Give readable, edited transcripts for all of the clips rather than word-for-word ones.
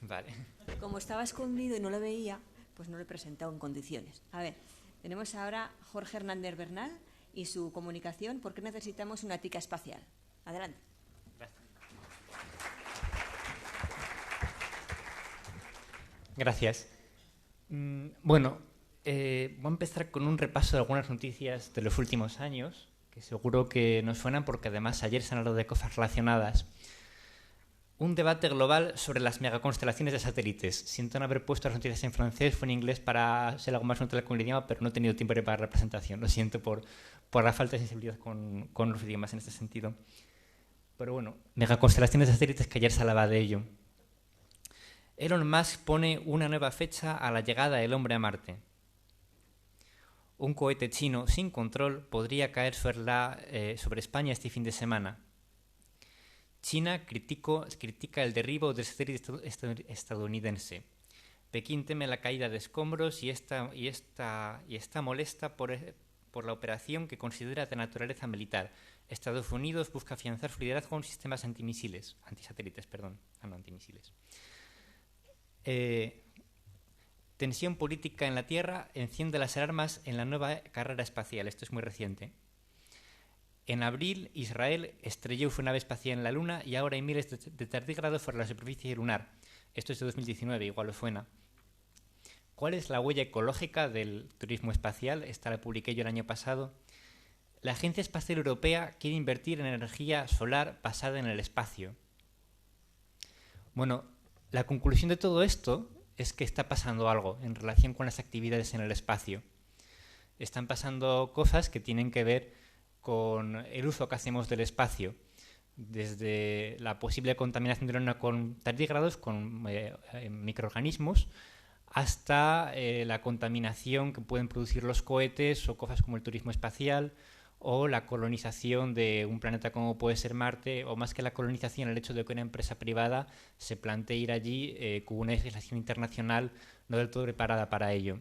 Vale. Como estaba escondido y no lo veía, pues no lo he presentado en condiciones. A ver, tenemos ahora Jorge Hernández Bernal y su comunicación. ¿Por qué necesitamos una ética espacial? Adelante. Gracias. Bueno, voy a empezar con un repaso de algunas noticias de los últimos años, que seguro que nos suenan porque además ayer se han hablado de cosas relacionadas. Un debate global sobre las megaconstelaciones de satélites. Siento no haber puesto las noticias en francés, fue en inglés para ser algo más neutral con el idioma, pero no he tenido tiempo de preparar la presentación. Lo siento por la falta de sensibilidad con los idiomas en este sentido. Pero bueno, megaconstelaciones de satélites, que ayer se hablaba de ello. Elon Musk pone una nueva fecha a la llegada del hombre a Marte. Un cohete chino sin control podría caer sobre España este fin de semana. China critica el derribo del satélite estadounidense. Pekín teme la caída de escombros y está molesta por la operación que considera de naturaleza militar. Estados Unidos busca afianzar su liderazgo con sistemas antimisiles. Tensión política en la Tierra enciende las alarmas en la nueva carrera espacial. Esto es muy reciente. En abril, Israel estrelló su nave espacial en la Luna y ahora hay miles de tardígrados sobre la superficie lunar. Esto es de 2019, igual os suena. ¿Cuál es la huella ecológica del turismo espacial? Esta la publiqué yo el año pasado. La Agencia Espacial Europea quiere invertir en energía solar basada en el espacio. Bueno, la conclusión de todo esto es que está pasando algo en relación con las actividades en el espacio. Están pasando cosas que tienen que ver con el uso que hacemos del espacio, desde la posible contaminación de la Luna con tardígrados, con microorganismos, hasta la contaminación que pueden producir los cohetes o cosas como el turismo espacial o la colonización de un planeta como puede ser Marte, o más que la colonización, el hecho de que una empresa privada se plantee ir allí con una legislación internacional no del todo preparada para ello.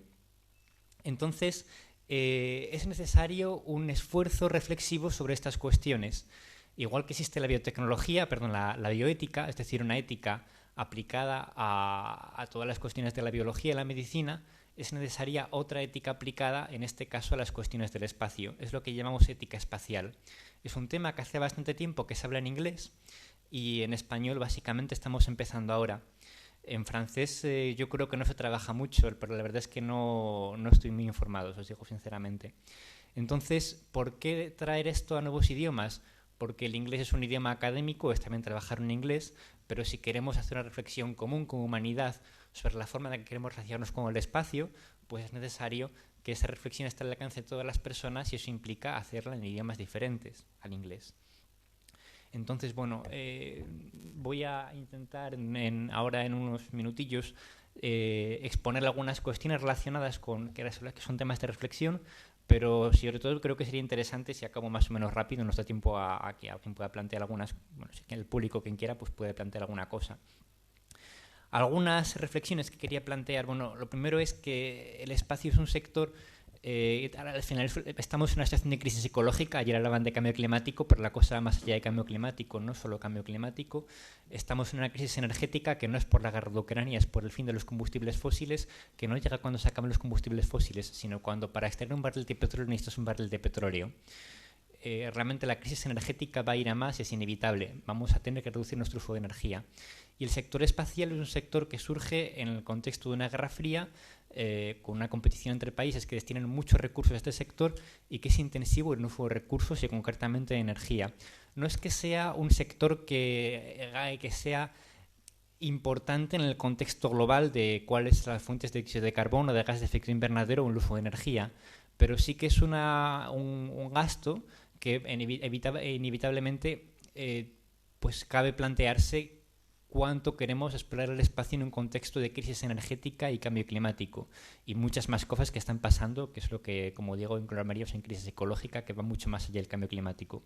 Entonces, es necesario un esfuerzo reflexivo sobre estas cuestiones. Igual que existe la la bioética, es decir, una ética aplicada a todas las cuestiones de la biología y la medicina, es necesaria otra ética aplicada, en este caso, a las cuestiones del espacio. Es lo que llamamos ética espacial. Es un tema que hace bastante tiempo que se habla en inglés y en español básicamente estamos empezando ahora. En francés yo creo que no se trabaja mucho, pero la verdad es que no estoy muy informado, os digo sinceramente. Entonces, ¿por qué traer esto a nuevos idiomas? Porque el inglés es un idioma académico, es también trabajar en inglés, pero si queremos hacer una reflexión común como humanidad sobre la forma en la que queremos relacionarnos con el espacio, pues es necesario que esa reflexión esté al alcance de todas las personas y eso implica hacerla en idiomas diferentes al inglés. Entonces, bueno, voy a intentar ahora en unos minutillos exponer algunas cuestiones relacionadas con que son temas de reflexión, pero sobre todo creo que sería interesante si acabo más o menos rápido, nos da tiempo a que alguien pueda plantear algunas, bueno, si el público quien quiera pues puede plantear alguna cosa. Algunas reflexiones que quería plantear, bueno, lo primero es que el espacio es un sector. Al final estamos en una situación de crisis ecológica. Ayer hablaban de cambio climático, pero la cosa va más allá de cambio climático, no solo cambio climático. Estamos en una crisis energética que no es por la guerra de Ucrania, es por el fin de los combustibles fósiles, que no llega cuando se acaban los combustibles fósiles, sino cuando para extraer un barril de petróleo necesitas un barril de petróleo. Realmente la crisis energética va a ir a más y es inevitable. Vamos a tener que reducir nuestro uso de energía. Y el sector espacial es un sector que surge en el contexto de una guerra fría, con una competición entre países que destinan muchos recursos a este sector y que es intensivo en el uso de recursos y concretamente de energía. No es que sea un sector que sea importante en el contexto global de cuáles son las fuentes de dióxido de carbono, de gases de efecto invernadero o el uso de energía, pero sí que es un gasto que inevitablemente pues cabe plantearse cuánto queremos explorar el espacio en un contexto de crisis energética y cambio climático y muchas más cosas que están pasando, que es lo que, como digo, englobaríamos en crisis ecológica, que va mucho más allá del cambio climático.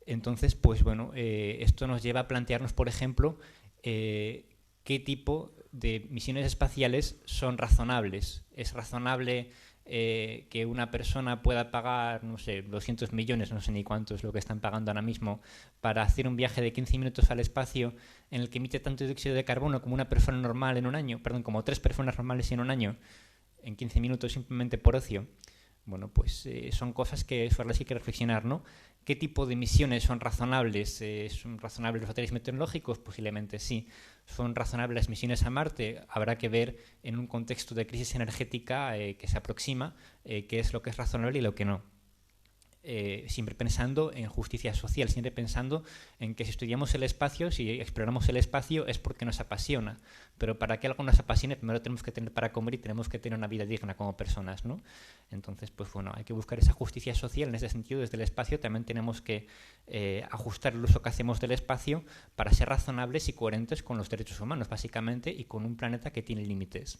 Entonces, pues bueno, esto nos lleva a plantearnos, por ejemplo, qué tipo de misiones espaciales son razonables. ¿Es razonable que una persona pueda pagar, no sé, 200 millones, no sé ni cuánto es lo que están pagando ahora mismo, para hacer un viaje de 15 minutos al espacio en el que emite tanto dióxido de carbono como una persona normal en un año, perdón, como 3 personas normales en un año, en 15 minutos simplemente por ocio. Bueno, pues son cosas que sobre las que hay que reflexionar, ¿no? ¿Qué tipo de emisiones son razonables? ¿Son razonables los factores meteorológicos? Posiblemente sí. ¿Son razonables las misiones a Marte? Habrá que ver en un contexto de crisis energética que se aproxima qué es lo que es razonable y lo que no. Siempre pensando en justicia social, siempre pensando en que si estudiamos el espacio, si exploramos el espacio es porque nos apasiona, pero para que algo nos apasione primero tenemos que tener para comer y tenemos que tener una vida digna como personas, ¿no? Entonces, pues bueno, hay que buscar esa justicia social en ese sentido. Desde el espacio también tenemos que ajustar el uso que hacemos del espacio para ser razonables y coherentes con los derechos humanos, básicamente, y con un planeta que tiene límites.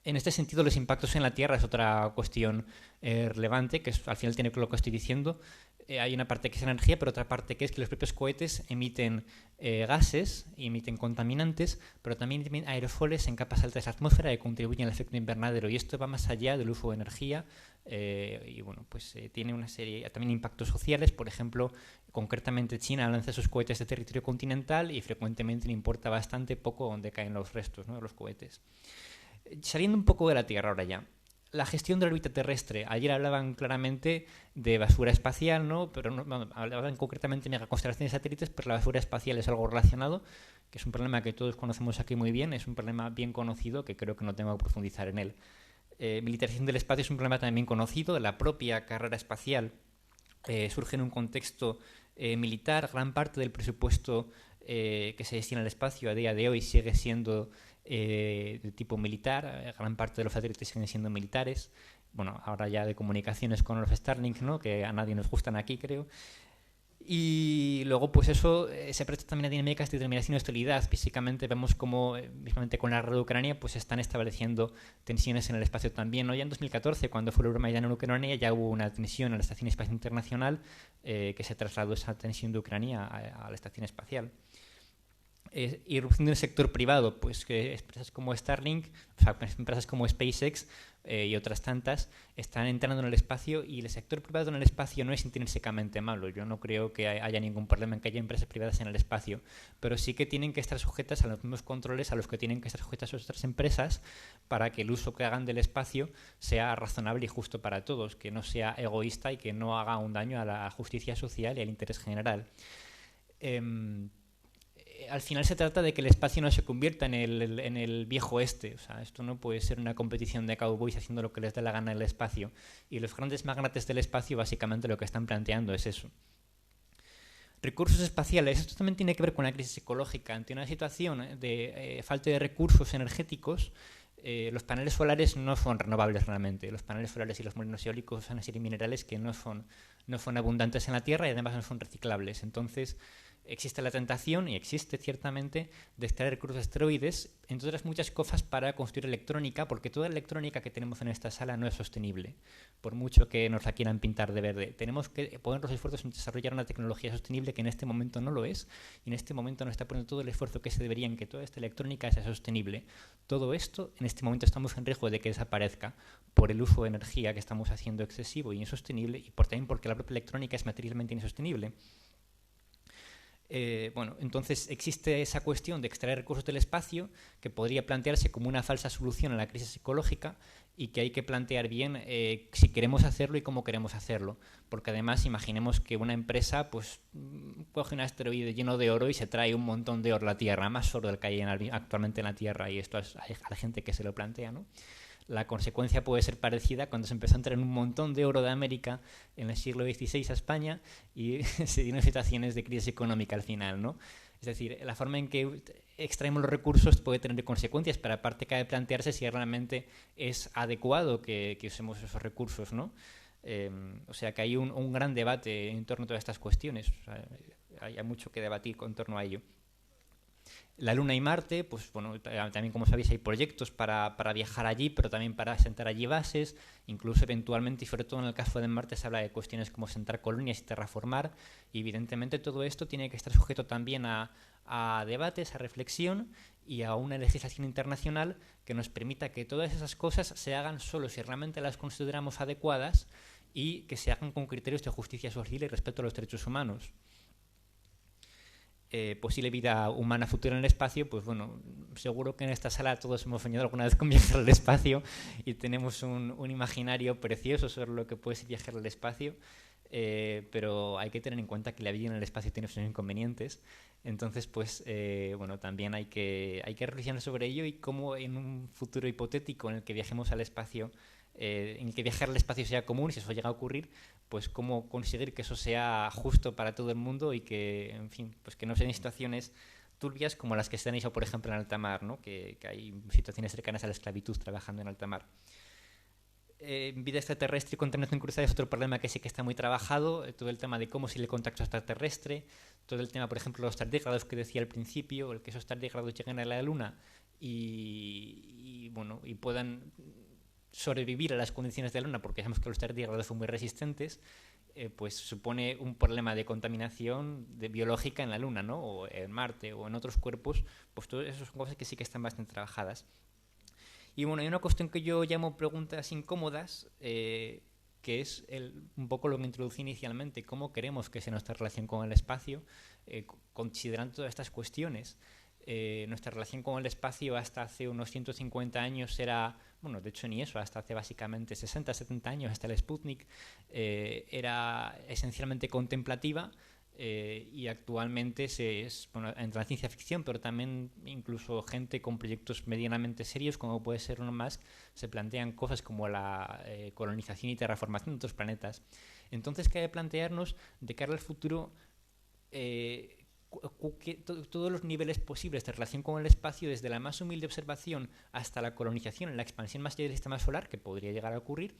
En este sentido, los impactos en la Tierra es otra cuestión relevante, que al final tiene que ver con lo que estoy diciendo. Hay una parte que es energía, pero otra parte que es que los propios cohetes emiten gases, emiten contaminantes, pero también emiten aerosoles en capas altas de la atmósfera que contribuyen al efecto invernadero. Y esto va más allá del uso de energía y bueno, pues tiene una serie también de impactos sociales. Por ejemplo, concretamente China lanza sus cohetes de territorio continental y frecuentemente le importa bastante poco dónde caen los restos, ¿no?, de los cohetes. Saliendo un poco de la Tierra ahora ya. La gestión de la órbita terrestre. Ayer hablaban claramente de basura espacial, ¿no? Pero no, hablaban concretamente de megaconstelaciones de satélites, pero la basura espacial es algo relacionado, que es un problema que todos conocemos aquí muy bien, es un problema bien conocido que creo que no tengo que profundizar en él. Militarización del espacio es un problema también conocido. La propia carrera espacial surge en un contexto militar. Gran parte del presupuesto que se destina al espacio a día de hoy sigue siendo de tipo militar. Gran parte de los satélites siguen siendo militares. Bueno, ahora ya de comunicaciones con los Starlink, ¿no?, que a nadie nos gustan aquí, creo. Y luego, pues eso se presta también a dinámicas de determinación y hostilidad. Físicamente vemos como, mismamente con la guerra de Ucrania, pues se están estableciendo tensiones en el espacio también, ¿no? Ya en 2014, cuando fue el Euromaidan en Ucrania, ya hubo una tensión en la Estación Espacial Internacional que se trasladó esa tensión de Ucrania a la Estación Espacial. Irrupción del sector privado, pues que empresas como Starlink, o sea, empresas como SpaceX y otras tantas están entrando en el espacio, y el sector privado en el espacio no es intrínsecamente malo. Yo no creo que haya ningún problema en que haya empresas privadas en el espacio, pero sí que tienen que estar sujetas a los mismos controles a los que tienen que estar sujetas otras empresas para que el uso que hagan del espacio sea razonable y justo para todos, que no sea egoísta y que no haga un daño a la justicia social y al interés general. Al final se trata de que el espacio no se convierta en el viejo oeste. O sea, esto no puede ser una competición de cowboys haciendo lo que les dé la gana en el espacio. Y los grandes magnates del espacio básicamente lo que están planteando es eso. Recursos espaciales. Esto también tiene que ver con la crisis ecológica. Ante una situación de falta de recursos energéticos, los paneles solares no son renovables realmente. Los paneles solares y los molinos eólicos son una serie de minerales que no son abundantes en la Tierra y además no son reciclables. Entonces, existe la tentación, y existe ciertamente, de extraer recursos de asteroides, entre otras muchas cosas, para construir electrónica, porque toda la electrónica que tenemos en esta sala no es sostenible, por mucho que nos la quieran pintar de verde. Tenemos que poner los esfuerzos en desarrollar una tecnología sostenible que en este momento no lo es, y en este momento no está poniendo todo el esfuerzo que se debería en que toda esta electrónica sea sostenible. Todo esto, en este momento estamos en riesgo de que desaparezca por el uso de energía que estamos haciendo excesivo y insostenible, y también porque la propia electrónica es materialmente insostenible. Bueno, entonces existe esa cuestión de extraer recursos del espacio que podría plantearse como una falsa solución a la crisis ecológica, y que hay que plantear bien si queremos hacerlo y cómo queremos hacerlo, porque además imaginemos que una empresa pues coge un asteroide lleno de oro y se trae un montón de oro a la Tierra, más oro del que hay actualmente en la Tierra, y esto es a la gente que se lo plantea, ¿no? La consecuencia puede ser parecida cuando se empezó a entrar un montón de oro de América en el siglo XVI a España y se dieron situaciones de crisis económica al final, ¿no? Es decir, la forma en que extraemos los recursos puede tener consecuencias, pero aparte cabe plantearse si realmente es adecuado que usemos esos recursos, ¿no? O sea que hay un gran debate en torno a todas estas cuestiones. O sea, hay mucho que debatir en torno a ello. La Luna y Marte, pues bueno, también como sabéis hay proyectos para viajar allí, pero también para asentar allí bases, incluso eventualmente, y sobre todo en el caso de Marte se habla de cuestiones como asentar colonias y terraformar, y evidentemente todo esto tiene que estar sujeto también a debates, a reflexión y a una legislación internacional que nos permita que todas esas cosas se hagan solo si realmente las consideramos adecuadas y que se hagan con criterios de justicia social y respeto a los derechos humanos. Posible vida humana futura en el espacio, pues bueno, seguro que en esta sala todos hemos soñado alguna vez con viajar al espacio y tenemos un imaginario precioso sobre lo que puede ser viajar al espacio, pero hay que tener en cuenta que la vida en el espacio tiene sus inconvenientes. Entonces, pues bueno, también hay que reflexionar sobre ello y cómo en un futuro hipotético en el que viajemos al espacio, en el que viajar al espacio sea común, y si eso llega a ocurrir, pues cómo conseguir que eso sea justo para todo el mundo y que, en fin, pues que no sean situaciones turbias como las que se han hecho, por ejemplo, en alta mar, ¿no? Que hay situaciones cercanas a la esclavitud trabajando en alta mar. Vida extraterrestre y contaminación cruzada es otro problema que sí que está muy trabajado, todo el tema de cómo sigue el contacto extraterrestre, todo el tema, por ejemplo, de los tardígrados que decía al principio, el que esos tardígrados lleguen a la Luna bueno, y puedan sobrevivir a las condiciones de la Luna, porque sabemos que los tardígrados son muy resistentes, pues supone un problema de contaminación biológica en la Luna, ¿no? O en Marte o en otros cuerpos, pues todas esas son cosas que sí que están bastante trabajadas. Y bueno, hay una cuestión que yo llamo preguntas incómodas, que es un poco lo que introducí inicialmente, cómo queremos que sea nuestra relación con el espacio, considerando todas estas cuestiones. Nuestra relación con el espacio hasta hace unos 150 años era, bueno, de hecho ni eso, hasta hace básicamente 60, 70 años, hasta el Sputnik, era esencialmente contemplativa, y actualmente bueno, entre la ciencia ficción, pero también incluso gente con proyectos medianamente serios, como puede ser Elon Musk, se plantean cosas como la colonización y terraformación de otros planetas. Entonces, cabe plantearnos de cara al futuro todos los niveles posibles de relación con el espacio, desde la más humilde observación hasta la colonización, la expansión más allá del sistema solar, que podría llegar a ocurrir.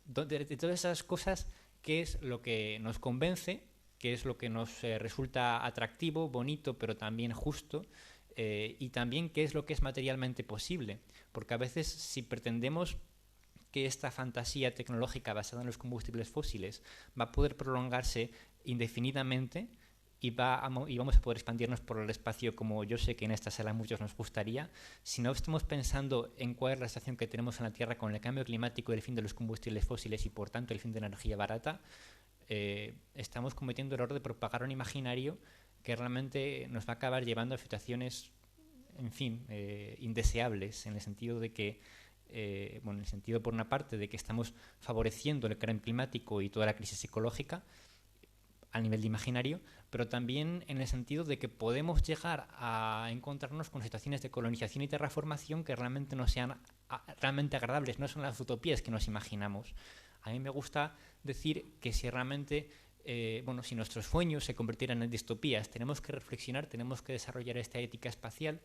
De todas esas cosas, ¿qué es lo que nos convence? ¿Qué es lo que nos resulta atractivo, bonito, pero también justo? Y también qué es lo que es materialmente posible. Porque a veces, si pretendemos que esta fantasía tecnológica basada en los combustibles fósiles va a poder prolongarse indefinidamente, y vamos a poder expandirnos por el espacio como yo sé que en esta sala a muchos nos gustaría, si no estamos pensando en cuál es la situación que tenemos en la Tierra con el cambio climático y el fin de los combustibles fósiles y por tanto el fin de la energía barata, estamos cometiendo el error de propagar un imaginario que realmente nos va a acabar llevando a situaciones, en fin, indeseables, en el sentido de que bueno, en el sentido por una parte de que estamos favoreciendo el cambio climático y toda la crisis ecológica a nivel de imaginario, pero también en el sentido de que podemos llegar a encontrarnos con situaciones de colonización y terraformación que realmente no sean realmente agradables, no son las utopías que nos imaginamos. A mí me gusta decir que si realmente, bueno, si nuestros sueños se convirtieran en distopías, tenemos que reflexionar, tenemos que desarrollar esta ética espacial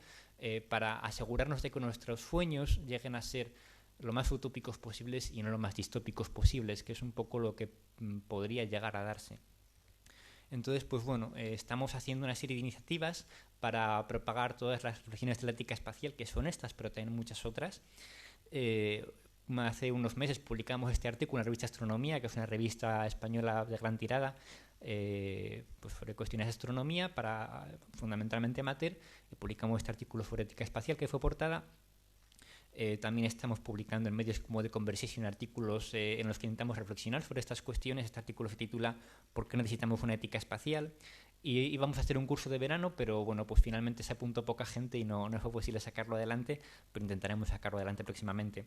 para asegurarnos de que nuestros sueños lleguen a ser lo más utópicos posibles y no lo más distópicos posibles, que es un poco lo que podría llegar a darse. Entonces, pues bueno, estamos haciendo una serie de iniciativas para propagar todas las reflexiones de la ética espacial, que son estas, pero también muchas otras. Hace unos meses publicamos este artículo en la revista Astronomía, que es una revista española de gran tirada, pues sobre cuestiones de astronomía, fundamentalmente amateur, y publicamos este artículo sobre ética espacial, que fue portada. También estamos publicando en medios como The Conversation artículos en los que intentamos reflexionar sobre estas cuestiones. Este artículo se titula ¿Por qué necesitamos una ética espacial? Y vamos a hacer un curso de verano, pero bueno, pues finalmente se apuntó poca gente y no fue posible sacarlo adelante, pero intentaremos sacarlo adelante próximamente.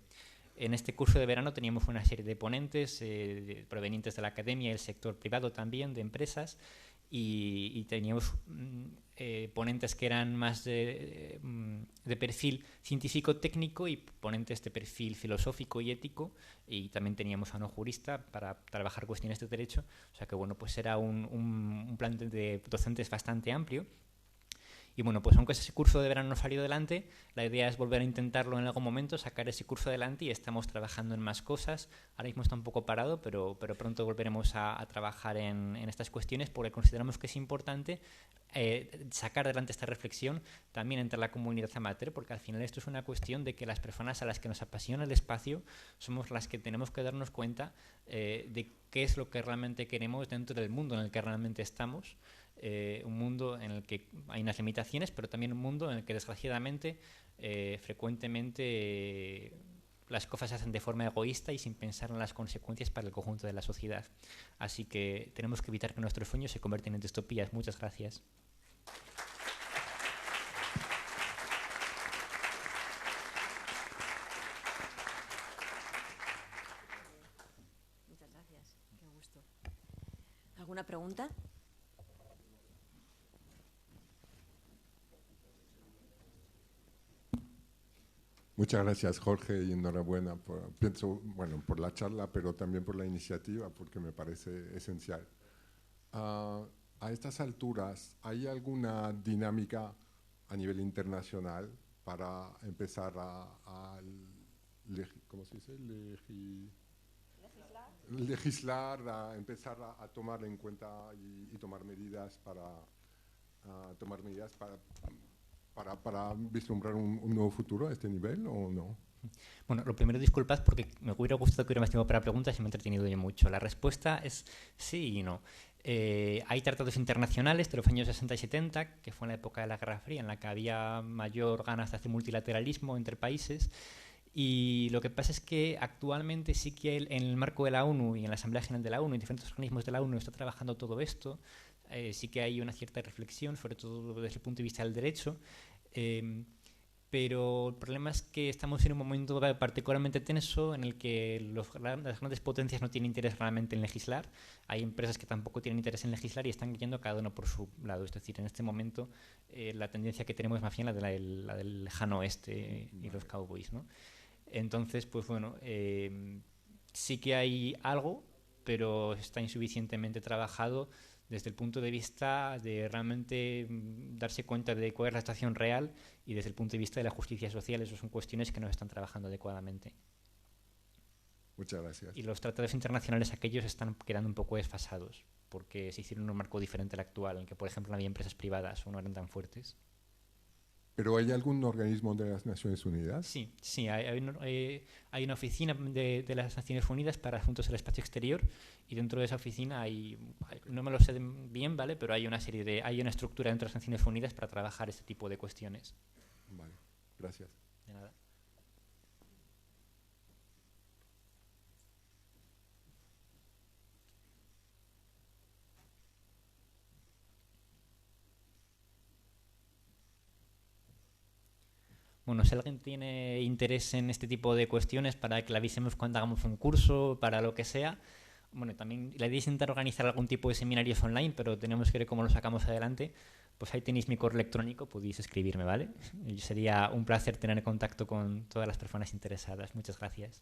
En este curso de verano teníamos una serie de ponentes provenientes de la academia y el sector privado también, de empresas, y teníamos ponentes que eran más de perfil científico-técnico y ponentes de perfil filosófico y ético, y también teníamos a un jurista para trabajar cuestiones de derecho, o sea que bueno, pues era un plan de docentes bastante amplio. Y bueno, pues aunque ese curso de verano no salió adelante, la idea es volver a intentarlo en algún momento, sacar ese curso adelante, y estamos trabajando en más cosas. Ahora mismo está un poco parado, pero pronto volveremos a trabajar en estas cuestiones, porque consideramos que es importante sacar adelante esta reflexión también entre la comunidad amateur, porque al final esto es una cuestión de que las personas a las que nos apasiona el espacio somos las que tenemos que darnos cuenta de qué es lo que realmente queremos dentro del mundo en el que realmente estamos. Un mundo en el que hay unas limitaciones, pero también un mundo en el que desgraciadamente frecuentemente las cosas se hacen de forma egoísta y sin pensar en las consecuencias para el conjunto de la sociedad. Así que tenemos que evitar que nuestros sueños se conviertan en distopías. Muchas gracias. Muchas gracias. Qué gusto. ¿Alguna pregunta? Muchas gracias, Jorge, y enhorabuena por la charla, pero también por la iniciativa, porque me parece esencial. A estas alturas, ¿hay alguna dinámica a nivel internacional para empezar ¿cómo se dice? Legislar, a empezar a tomar en cuenta y tomar medidas para vislumbrar un nuevo futuro a este nivel, o no? Bueno, lo primero, disculpad porque me hubiera gustado que hubiera más tiempo para preguntas y me he entretenido yo mucho. La respuesta es sí y no. Hay tratados internacionales de los años 60 y 70, que fue en la época de la Guerra Fría, en la que había mayor ganas de hacer multilateralismo entre países. Y lo que pasa es que actualmente sí que en el marco de la ONU y en la Asamblea General de la ONU y diferentes organismos de la ONU está trabajando todo esto. Sí que hay una cierta reflexión, sobre todo desde el punto de vista del derecho, pero el problema es que estamos en un momento particularmente tenso en el que las grandes potencias no tienen interés realmente en legislar. Hay empresas que tampoco tienen interés en legislar y están yendo cada uno por su lado. Es decir, en este momento la tendencia que tenemos es más bien la del lejano oeste y los cowboys, ¿no? Entonces, pues bueno, sí que hay algo, pero está insuficientemente trabajado desde el punto de vista de realmente darse cuenta de cuál es la situación real, y desde el punto de vista de la justicia social. Esas son cuestiones que no están trabajando adecuadamente. Muchas gracias. Y los tratados internacionales aquellos están quedando un poco desfasados, porque se hicieron en un marco diferente al actual, en el que, por ejemplo, no había empresas privadas o no eran tan fuertes. ¿Pero hay algún organismo de las Naciones Unidas? Sí, hay una oficina de las Naciones Unidas para asuntos del espacio exterior, y dentro de esa oficina no me lo sé bien, ¿vale? Pero hay una estructura dentro de las Naciones Unidas para trabajar este tipo de cuestiones. Vale, gracias. De nada. Bueno, si alguien tiene interés en este tipo de cuestiones, para que le avisemos cuando hagamos un curso, para lo que sea. Bueno, también la idea es intentar organizar algún tipo de seminarios online, pero tenemos que ver cómo lo sacamos adelante. Pues ahí tenéis mi correo electrónico, podéis escribirme, ¿vale? Sería un placer tener contacto con todas las personas interesadas. Muchas gracias.